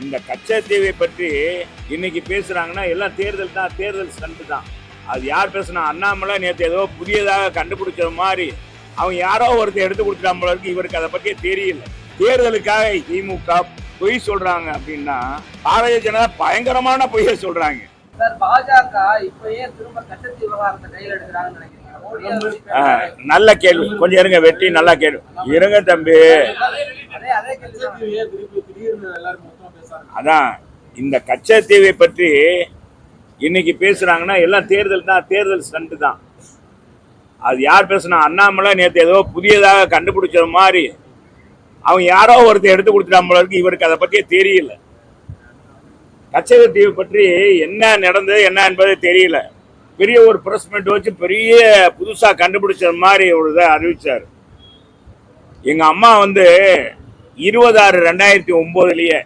இந்த கச்சத்தீவை பற்றி இன்னைக்கு பேசுறாங்கன்னா எல்லாம் தேர்தல் தான், தேர்தல் ஸ்டண்ட் தான். அது யார் பேசுனா? அண்ணாமலை நேற்று ஏதோ புதியதாக கண்டுபிடிச்ச மாதிரி அவன் யாரோ ஒருத்தர் எடுத்து கொடுத்துட்டான் போல இருக்கு. இவருக்கு அதை பற்றியே தெரியல. தேர்தலுக்காக திமுக பொய் சொல்றாங்க அப்படின்னா பாரதிய ஜனதா பயங்கரமான பொய்யை சொல்றாங்க. பாஜக இப்பயே திரும்ப கச்சத்தீவு விவகாரத்தை கையில் எடுக்கிறாங்கன்னு நினைக்கிறீங்க? நல்ல கேள்வி. கொஞ்சம் இருங்க வெட்டி, நல்லா கேள்வி. இருங்க தம்பி. அதான் இந்த கச்சத்தீவை பற்றி இன்னைக்கு பேசுறாங்கன்னா எல்லாம் தேர்தல் தான், தேர்தல் ஸ்டண்ட் தான். அது யார் பேசுனா? அண்ணாமலை நேற்று ஏதோ புதியதாக கண்டுபிடிச்ச மாதிரி அவன் யாரோ ஒருத்தர் எடுத்து கொடுத்துட்டான் போல இருக்கு. இவருக்கு அதை பற்றியே தெரியல. கச்சத்தீவு பற்றி என்ன நடந்தது என்ன என்பது தெரியல. பெரிய ஒரு பிரஸ் மீட் வச்சு பெரிய புதுசா கண்டுபிடிச்ச மாதிரி ஒரு இதை அறிவிச்சார். எங்க அம்மா வந்து 26/2009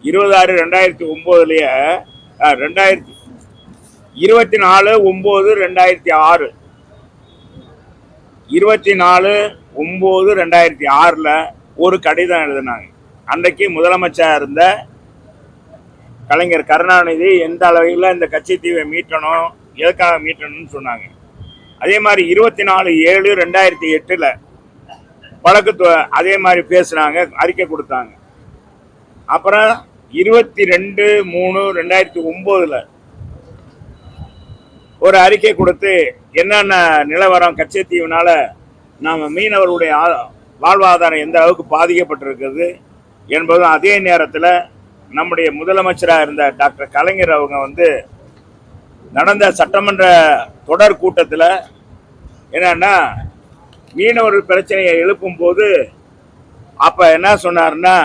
24/9/2006 24/9/2006 ஒரு கடிதம் எழுதினாங்க. அன்றைக்கு முதலமைச்சர் இருந்த கலைஞர் கருணாநிதி எந்த அளவில் இந்த கச்சத்தீவை மீட்டணும், எதுக்காக மீட்டணும்னு சொன்னாங்க. அதே மாதிரி 24/7/2008 வழக்கு அதே மாதிரி பேசுனாங்க, அறிக்கை கொடுத்தாங்க. அப்புறம் 22/3/2009 ஒரு அறிக்கை கொடுத்து என்னென்ன நிலவரம், கச்சத்தீவுனால நம்ம மீனவர்களுடைய வாழ்வாதாரம் எந்த அளவுக்கு பாதிக்கப்பட்டிருக்கிறது என்பதும், அதே நேரத்தில் நம்முடைய முதலமைச்சராக இருந்த டாக்டர் கலைஞர் அவங்க வந்து நடந்த சட்டமன்ற தொடர் கூட்டத்தில் என்னன்னா மீனவர்கள் பிரச்சனையை எழுப்பும் போது அப்ப என்ன சொன்னார்னா,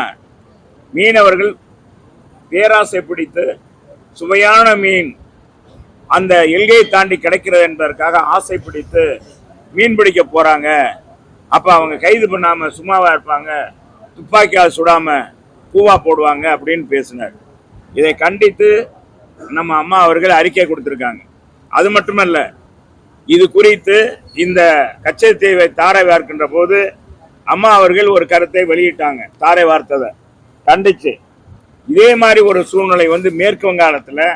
மீனவர்கள் பேராசை பிடித்து சுவையான மீன் அந்த எல்கையை தாண்டி கிடைக்கிறது என்பதற்காக ஆசை பிடித்து மீன் பிடிக்க போறாங்க. அப்ப அவங்க கைது பண்ணாம சும்மாவா இருப்பாங்க, துப்பாக்கியால் சுடாம பூவா போடுவாங்க அப்படின்னு பேசினார். இதை கண்டித்து நம்ம அம்மா அவர்கள் அறிக்கை கொடுத்திருக்காங்க. அது மட்டுமல்ல, இது குறித்து இந்த கச்சத்தீவை தாரை வார்க்கின்ற போது அம்மா அவர்கள் ஒரு கருத்தை வெளியிட்டாங்க. தாரை வார்த்ததை கண்டிச்சு. இதே மாதிரி ஒரு சூழ்நிலை வந்து மேற்கு வங்காளத்தில்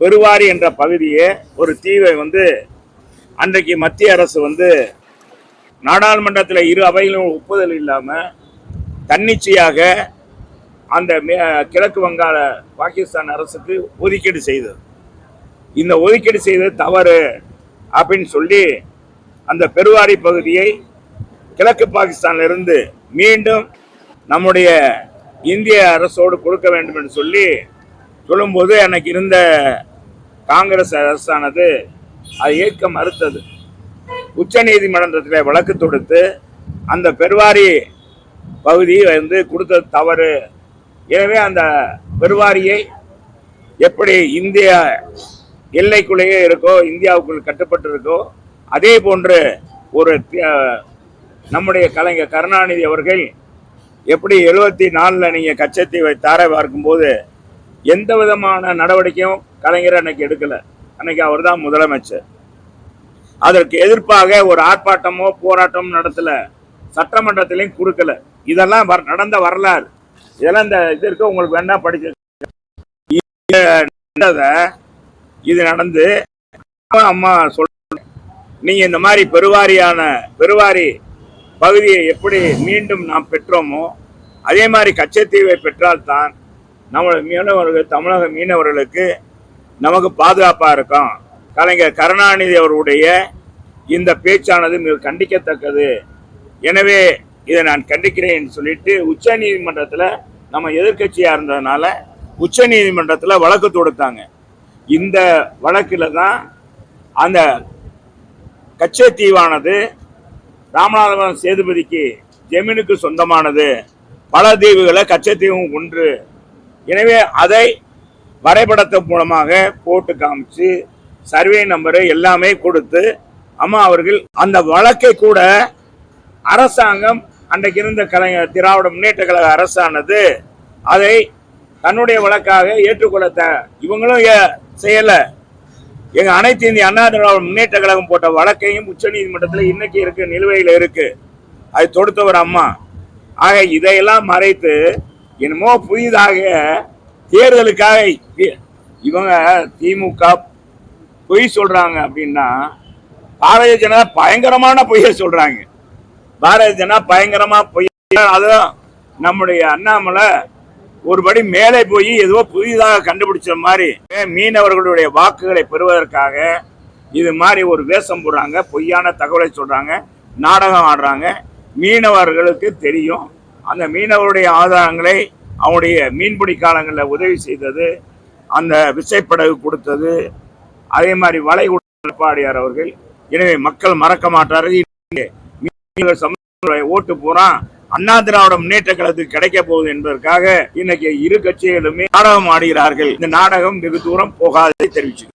பெருவாரி என்ற பகுதியே ஒரு தீவை வந்து அன்றைக்கு மத்திய அரசு வந்து நாடாளுமன்றத்தில் இரு அவையிலும் ஒப்புதல் இல்லாமல் தன்னிச்சையாக அந்த கிழக்கு வங்காள பாகிஸ்தான் அரசுக்கு ஒதுக்கீடு செய்தது. இந்த ஒதுக்கீடு செய்தது தவறு அப்படின்னு சொல்லி அந்த பெருவாரி பகுதியை கிழக்கு பாகிஸ்தான்ல இருந்து மீண்டும் நம்முடைய இந்திய அரசோடு கொடுக்க வேண்டும் என்று சொல்லும்போது எனக்கு இருந்த காங்கிரஸ் அரசானது அதை ஏற்க மறுத்தது. உச்ச நீதிமன்றத்தில் வழக்கு தொடுத்து அந்த பெருவாரி பகுதியை வந்து கொடுத்தது தவறு. எனவே அந்த பெருவாரியை எப்படி இந்திய எல்லைக்குள்ளேயே இருக்கோ, இந்தியாவுக்குள் கட்டுப்பட்டு இருக்கோ, அதே போன்று ஒரு நம்முடைய கலைஞர் கருணாநிதி அவர்கள் எப்படி 74 நீங்க கச்சத்தீவை தாரை பார்க்கும்போது எந்த விதமான நடவடிக்கையும் கலைஞர் அன்னைக்கு எடுக்கல. அன்னைக்கு அவர் தான் முதலமைச்சர். அதற்கு எதிர்ப்பாக ஒரு ஆர்ப்பாட்டமோ போராட்டமோ நடத்தல, சட்டமன்றத்திலையும் கொடுக்கல. இதெல்லாம் நடந்த வரலாறு. இதெல்லாம் இந்த இது இருக்க உங்களுக்கு வேண்டாம் படிச்சு. இது நடந்து அம்மா சொல்ற, நீங்க இந்த மாதிரி பெருவாரி பகுதியை எப்படி மீண்டும் நாம் பெற்றோமோ அதே மாதிரி கச்சத்தீவை பெற்றால்தான் நம்ம மீனவர்கள், தமிழக மீனவர்களுக்கு நமக்கு பாதுகாப்பா இருக்கும். கலைஞர் கருணாநிதி அவருடைய இந்த பேச்சானது மிக கண்டிக்கத்தக்கது. எனவே இதை நான் கண்டிக்கிறேன் சொல்லிட்டு உச்ச நீதிமன்றத்தில் நம்ம எதிர்கட்சியா இருந்ததுனால உச்ச நீதிமன்றத்தில் வழக்கு தொடுத்தாங்க. இந்த வழக்கில் தான் அந்த கச்சத்தீவானது ராமநாதபுரம் சேதுபதிக்கு ஜமீனுக்கு சொந்தமானது, பல தீவுகளை கச்சத்தீவும் ஒன்று. எனவே அதை வரைபடத்தின் மூலமாக போட்டு காமிச்சு சர்வே நம்பரு எல்லாமே கொடுத்து அம்மா அவர்கள் அந்த வழக்கை கூட அரசாங்கம் அன்றைக்கு இருந்த கலைஞர் திராவிட முன்னேற்ற கழக அரசானது அதை தன்னுடைய வழக்காக ஏற்றுக்கொள்ள இவங்களும் செய்யல. எங்க அனைத்து இந்திய அண்ணா திராவிட முன்னேற்ற கழகம் போட்ட வழக்கையும் உச்ச நீதிமன்றத்தில் இன்னைக்கு இருக்கு, நிலுவையில் இருக்கு. அது தொடுத்தவர் அம்மா. ஆக இதையெல்லாம் மறைத்து என்னமோ புதிதாக தேர்தலுக்காக இவங்க திமுக பொய் சொல்றாங்க அப்படின்னா பாரதிய ஜனதா பயங்கரமான பொய்யை சொல்றாங்க. பாரதிய ஜனதா பயங்கரமா பொய். அதுவும் நம்முடைய அண்ணாமலை ஒருபடி மேலே போய் ஏதோ புதிதாக கண்டுபிடிச்ச மாதிரி மீனவர்களுடைய வாக்குகளை பெறுவதற்காக இது மாதிரி ஒரு வேஷம் போடுறாங்க, பொய்யான தகவலை சொல்றாங்க, நாடகம் ஆடுறாங்க. மீனவர்களுக்கு தெரியும். அந்த மீனவருடைய ஆதாரங்களை அவனுடைய மீன்பிடி காலங்களில் உதவி செய்தது, அந்த விசைப்படகு கொடுத்தது, அதே மாதிரி வலை எடப்பாடியார் அவர்கள். எனவே மக்கள் மறக்க மாட்டார்கள். ஓட்டு போறான் அண்ணா திராவிட முன்னேற்ற கழகத்துக்கு கிடைக்க போகுது என்பதற்காக இன்னைக்கு இரு கட்சிகளுமே நாடகம் ஆடுகிறார்கள். இந்த நாடகம் வெகு தூரம் போகாததை தெரிவிச்சு